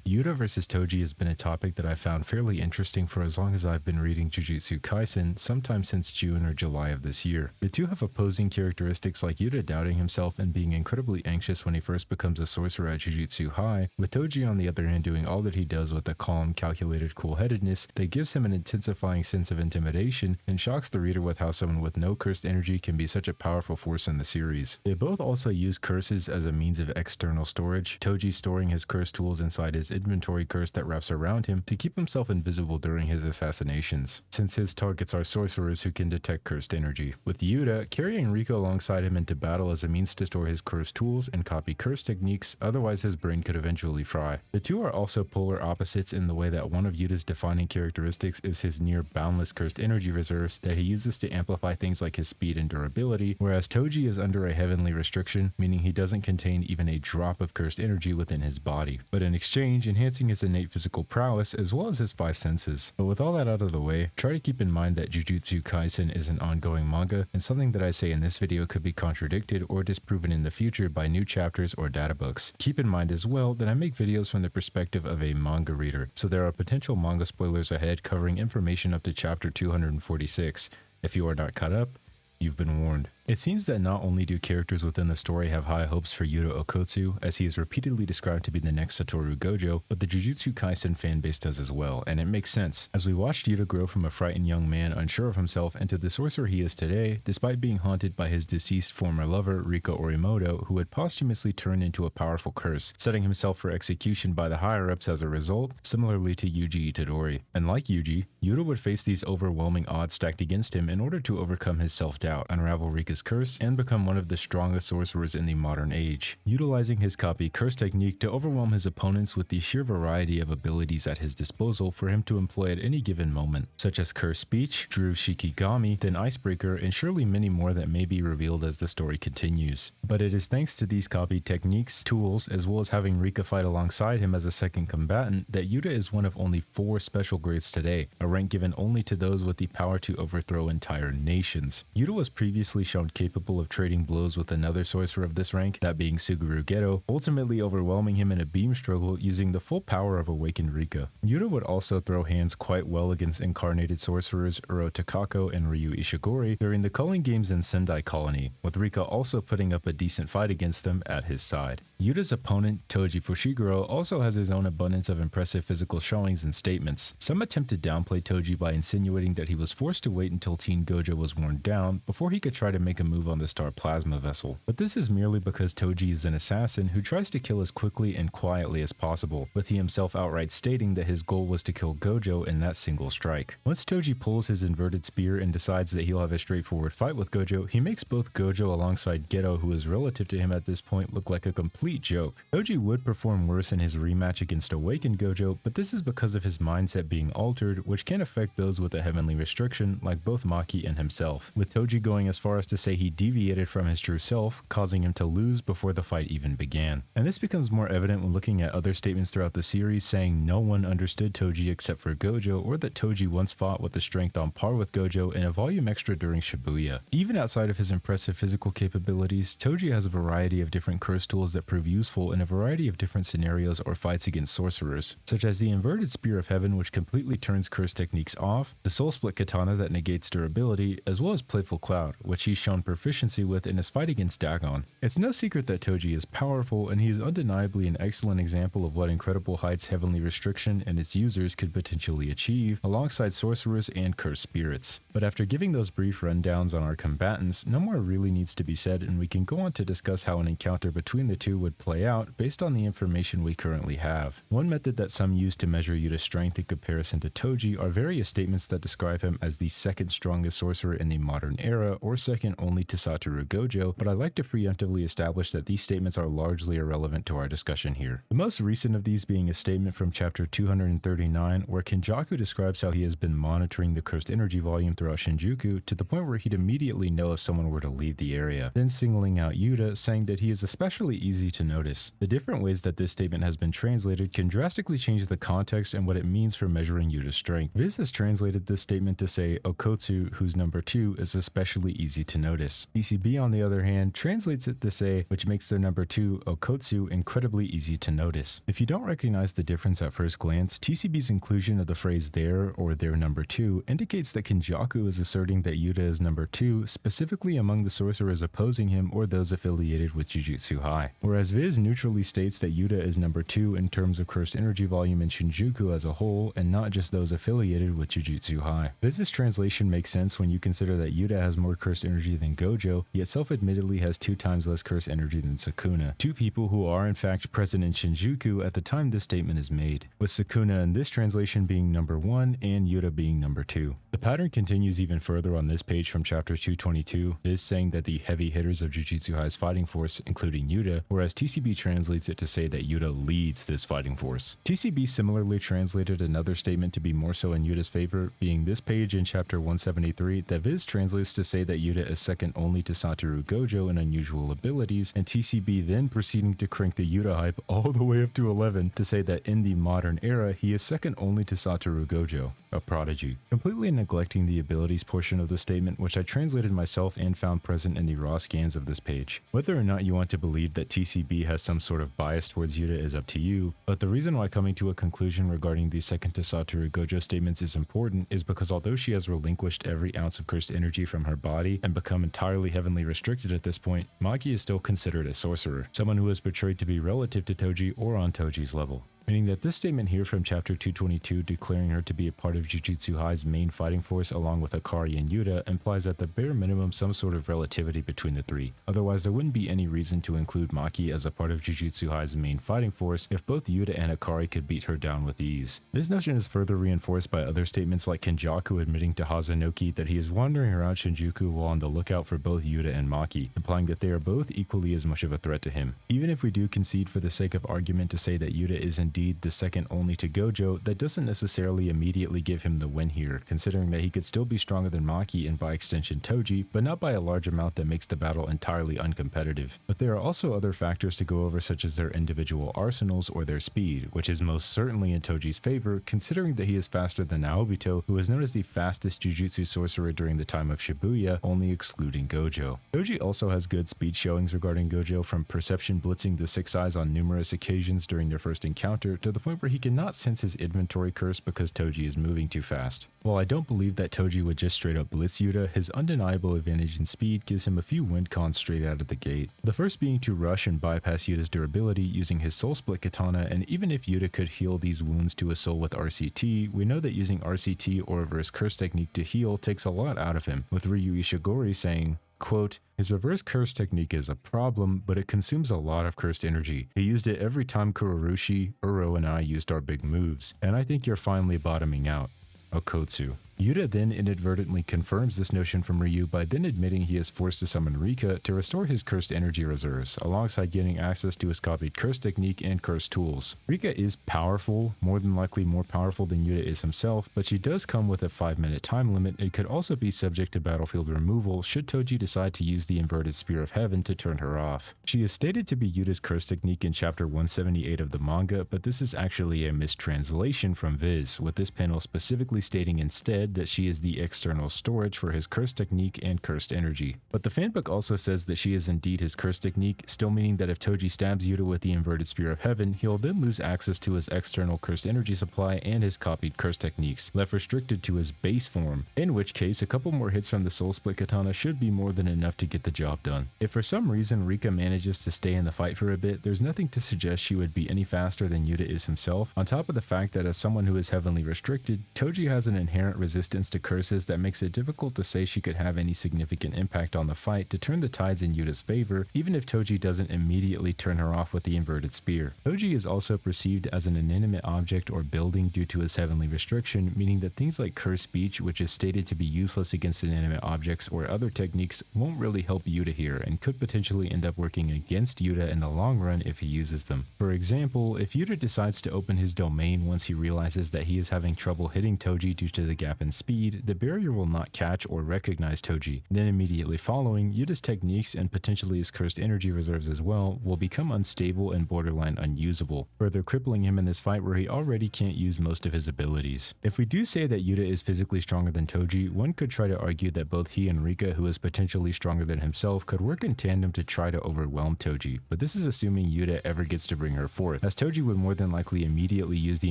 Yuta vs Toji has been a topic that I found fairly interesting for as long as I've been reading Jujutsu Kaisen, sometime since June or July of this year. The two have opposing characteristics, like Yuta doubting himself and being incredibly anxious when he first becomes a sorcerer at Jujutsu High, with Toji on the other hand doing all that he does with a calm, calculated cool-headedness that gives him an intensifying sense of intimidation and shocks the reader with how someone with no cursed energy can be such a powerful force in the series. They both also use curses as a means of external storage, Toji storing his cursed tools inside his inventory curse that wraps around him to keep himself invisible during his assassinations, since his targets are sorcerers who can detect cursed energy, with Yuta carrying Rika alongside him into battle as a means to store his cursed tools and copy curse techniques, otherwise his brain could eventually fry. The two are also polar opposites in the way that one of Yuta's defining characteristics is his near boundless cursed energy reserves that he uses to amplify things like his speed and durability, whereas Toji is under a heavenly restriction, meaning he doesn't contain even a drop of cursed energy within his body, but in exchange enhancing his innate physical prowess as well as his five senses. But with all that out of the way, try to keep in mind that Jujutsu Kaisen is an ongoing manga, and something that I say in this video could be contradicted or disproven in the future by new chapters or data books. Keep in mind as well that I make videos from the perspective of a manga reader, so there are potential manga spoilers ahead covering information up to chapter 246. If you are not caught up, you've been warned. It seems that not only do characters within the story have high hopes for Yuta Okkotsu, as he is repeatedly described to be the next Satoru Gojo, but the Jujutsu Kaisen fanbase does as well, and it makes sense, as we watched Yuta grow from a frightened young man unsure of himself into the sorcerer he is today, despite being haunted by his deceased former lover, Rika Orimoto, who had posthumously turned into a powerful curse, setting himself for execution by the higher-ups as a result, similarly to Yuji Itadori. And like Yuji, Yuta would face these overwhelming odds stacked against him in order to overcome his self-doubt, unravel Rika's curse, and become one of the strongest sorcerers in the modern age, utilizing his copy curse technique to overwhelm his opponents with the sheer variety of abilities at his disposal for him to employ at any given moment, such as curse speech, Drew Shikigami, then icebreaker, and surely many more that may be revealed as the story continues. But it is thanks to these copied techniques, tools, as well as having Rika fight alongside him as a second combatant that Yuta is one of only 4 special grades today, a rank given only to those with the power to overthrow entire nations. Yuta was previously shown capable of trading blows with another sorcerer of this rank, that being Suguru Geto, ultimately overwhelming him in a beam struggle using the full power of awakened Rika. Yuta would also throw hands quite well against incarnated sorcerers Uro Takako and Ryu Ishigori during the Culling Games in Sendai Colony, with Rika also putting up a decent fight against them at his side. Yuta's opponent, Toji Fushiguro, also has his own abundance of impressive physical showings and statements. Some attempt to downplay Toji by insinuating that he was forced to wait until Teen Gojo was worn down before he could try to make a move on the Star Plasma vessel. But this is merely because Toji is an assassin who tries to kill as quickly and quietly as possible, with he himself outright stating that his goal was to kill Gojo in that single strike. Once Toji pulls his inverted spear and decides that he'll have a straightforward fight with Gojo, he makes both Gojo alongside Geto, who is relative to him at this point, look like a complete joke. Toji would perform worse in his rematch against Awakened Gojo, but this is because of his mindset being altered, which can affect those with a heavenly restriction, like both Maki and himself, with Toji going as far as to say he deviated from his true self, causing him to lose before the fight even began. And this becomes more evident when looking at other statements throughout the series saying no one understood Toji except for Gojo, or that Toji once fought with a strength on par with Gojo and a volume extra during Shibuya. Even outside of his impressive physical capabilities, Toji has a variety of different curse tools that prove useful in a variety of different scenarios or fights against sorcerers, such as the inverted Spear of Heaven, which completely turns curse techniques off, the Soul Split Katana that negates durability, as well as Playful Cloud, which he's shown proficiency with in his fight against Dagon. It's no secret that Toji is powerful, and he is undeniably an excellent example of what incredible heights Heavenly Restriction and its users could potentially achieve, alongside sorcerers and cursed spirits. But after giving those brief rundowns on our combatants, no more really needs to be said, and we can go on to discuss how an encounter between the two would play out based on the information we currently have. One method that some use to measure Yuta's strength in comparison to Toji are various statements that describe him as the second strongest sorcerer in the modern era, or second only to Satoru Gojo, but I like to preemptively establish that these statements are largely irrelevant to our discussion here. The most recent of these being a statement from chapter 239, where Kenjaku describes how he has been monitoring the cursed energy volume throughout Shinjuku to the point where he'd immediately know if someone were to leave the area, then singling out Yuta, saying that he is especially easy to notice. The different ways that this statement has been translated can drastically change the context and what it means for measuring Yuta's strength. Viz has translated this statement to say Okkotsu, who's number 2, is especially easy to notice. notice. TCB, on the other hand, translates it to say, which makes their number 2, Okkotsu, incredibly easy to notice. If you don't recognize the difference at first glance, TCB's inclusion of the phrase their or their number 2 indicates that Kenjaku is asserting that Yuta is number 2, specifically among the sorcerers opposing him or those affiliated with Jujutsu High. Whereas Viz neutrally states that Yuta is number 2 in terms of cursed energy volume in Shinjuku as a whole, and not just those affiliated with Jujutsu High. Viz's translation makes sense when you consider that Yuta has more cursed energy than Gojo, yet self-admittedly has 2 times less cursed energy than Sukuna, 2 people who are in fact present in Shinjuku at the time this statement is made, with Sukuna in this translation being number 1 and Yuta being number 2. The pattern continues even further on this page from chapter 222, Viz saying that the heavy hitters of Jujutsu High's fighting force, including Yuta, whereas TCB translates it to say that Yuta leads this fighting force. TCB similarly translated another statement to be more so in Yuta's favor, being this page in chapter 173 that Viz translates to say that Yuta is second only to Satoru Gojo in unusual abilities, and TCB then proceeding to crank the Yuta hype all the way up to 11 to say that in the modern era he is second only to Satoru Gojo, a prodigy. Completely neglecting the abilities portion of the statement, which I translated myself and found present in the raw scans of this page. Whether or not you want to believe that TCB has some sort of bias towards Yuta is up to you, but the reason why coming to a conclusion regarding the second to Satoru Gojo statements is important is because although she has relinquished every ounce of cursed energy from her body and become entirely heavenly restricted at this point, Maki is still considered a sorcerer, someone who is portrayed to be relative to Toji or on Toji's level. Meaning that this statement here from chapter 222 declaring her to be a part of Jujutsu High's main fighting force along with Akari and Yuta implies at the bare minimum some sort of relativity between the three. Otherwise there wouldn't be any reason to include Maki as a part of Jujutsu High's main fighting force if both Yuta and Akari could beat her down with ease. This notion is further reinforced by other statements like Kenjaku admitting to Hazanoki that he is wandering around Shinjuku while on the lookout for both Yuta and Maki, implying that they are both equally as much of a threat to him. Even if we do concede for the sake of argument to say that Yuta is indeed the second only to Gojo, that doesn't necessarily immediately give him the win here, considering that he could still be stronger than Maki and by extension Toji, but not by a large amount that makes the battle entirely uncompetitive. But there are also other factors to go over, such as their individual arsenals or their speed, which is most certainly in Toji's favor, considering that he is faster than Naobito, who is known as the fastest Jujutsu sorcerer during the time of Shibuya, only excluding Gojo. Toji also has good speed showings regarding Gojo, from perception blitzing the Six Eyes on numerous occasions during their first encounter, to the point where he cannot sense his inventory curse because Toji is moving too fast. While I don't believe that Toji would just straight up blitz Yuta, his undeniable advantage in speed gives him a few win cons straight out of the gate. The first being to rush and bypass Yuta's durability using his soul split katana, and even if Yuta could heal these wounds to a soul with RCT, we know that using RCT or reverse curse technique to heal takes a lot out of him, with Ryu Ishigori saying, quote, "His reverse curse technique is a problem, but it consumes a lot of cursed energy. He used it every time Kurorushi, Uro, and I used our big moves, and I think you're finally bottoming out. Okkotsu." Yuta then inadvertently confirms this notion from Ryu by then admitting he is forced to summon Rika to restore his cursed energy reserves, alongside getting access to his copied curse technique and curse tools. Rika is powerful, more than likely more powerful than Yuta is himself, but she does come with a 5-minute time limit and could also be subject to battlefield removal should Toji decide to use the inverted Spear of Heaven to turn her off. She is stated to be Yuta's curse technique in chapter 178 of the manga, but this is actually a mistranslation from Viz, with this panel specifically stating instead that she is the external storage for his curse technique and cursed energy. But the fanbook also says that she is indeed his curse technique, still meaning that if Toji stabs Yuta with the inverted Spear of Heaven, he'll then lose access to his external cursed energy supply and his copied curse techniques, left restricted to his base form, in which case a couple more hits from the soul split katana should be more than enough to get the job done. If for some reason Rika manages to stay in the fight for a bit, there's nothing to suggest she would be any faster than Yuta is himself, on top of the fact that as someone who is heavenly restricted, Toji has an inherent resistance to curses that makes it difficult to say she could have any significant impact on the fight to turn the tides in Yuta's favor, even if Toji doesn't immediately turn her off with the inverted spear. Toji is also perceived as an inanimate object or building due to his heavenly restriction, meaning that things like curse speech, which is stated to be useless against inanimate objects, or other techniques won't really help Yuta here and could potentially end up working against Yuta in the long run if he uses them. For example, if Yuta decides to open his domain once he realizes that he is having trouble hitting Toji due to the gap in speed, the barrier will not catch or recognize Toji. Then immediately following, Yuta's techniques and potentially his cursed energy reserves as well will become unstable and borderline unusable, further crippling him in this fight where he already can't use most of his abilities. If we do say that Yuta is physically stronger than Toji, one could try to argue that both he and Rika, who is potentially stronger than himself, could work in tandem to try to overwhelm Toji, but this is assuming Yuta ever gets to bring her forth, as Toji would more than likely immediately use the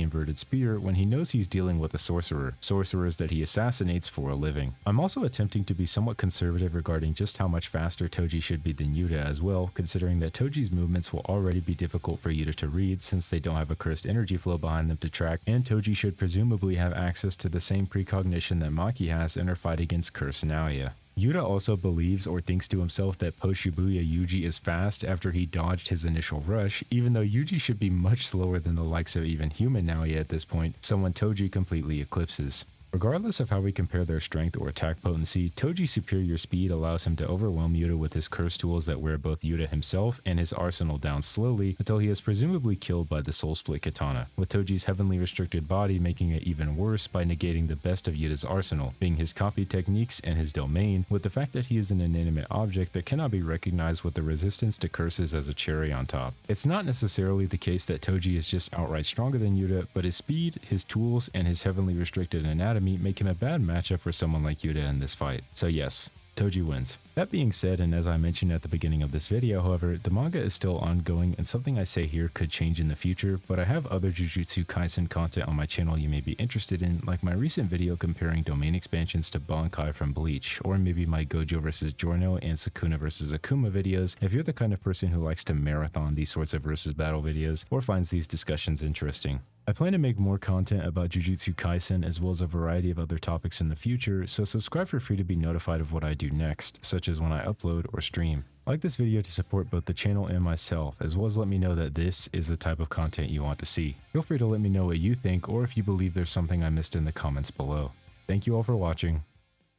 inverted spear when he knows he's dealing with a sorcerers that he assassinates for a living. I'm also attempting to be somewhat conservative regarding just how much faster Toji should be than Yuta as well, considering that Toji's movements will already be difficult for Yuta to read since they don't have a cursed energy flow behind them to track, and Toji should presumably have access to the same precognition that Maki has in her fight against cursed Naoya. Yuta also believes or thinks to himself that post-Shibuya Yuji is fast after he dodged his initial rush, even though Yuji should be much slower than the likes of even human Naoya at this point, someone Toji completely eclipses. Regardless of how we compare their strength or attack potency, Toji's superior speed allows him to overwhelm Yuta with his curse tools that wear both Yuta himself and his arsenal down slowly until he is presumably killed by the Soul Split Katana, with Toji's heavenly restricted body making it even worse by negating the best of Yuta's arsenal, being his copy techniques and his domain, with the fact that he is an inanimate object that cannot be recognized with the resistance to curses as a cherry on top. It's not necessarily the case that Toji is just outright stronger than Yuta, but his speed, his tools, and his heavenly restricted anatomy make him a bad matchup for someone like Yuta in this fight. So yes, Toji wins. That being said, and as I mentioned at the beginning of this video, however, the manga is still ongoing and something I say here could change in the future, but I have other Jujutsu Kaisen content on my channel you may be interested in, like my recent video comparing domain expansions to Bankai from Bleach, or maybe my Gojo vs Giorno and Sukuna vs Akuma videos if you're the kind of person who likes to marathon these sorts of versus battle videos or finds these discussions interesting. I plan to make more content about Jujutsu Kaisen as well as a variety of other topics in the future, so subscribe for free to be notified of what I do next, such as when I upload or stream. Like this video to support both the channel and myself, as well as let me know that this is the type of content you want to see. Feel free to let me know what you think or if you believe there's something I missed in the comments below. Thank you all for watching,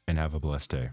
and have a blessed day.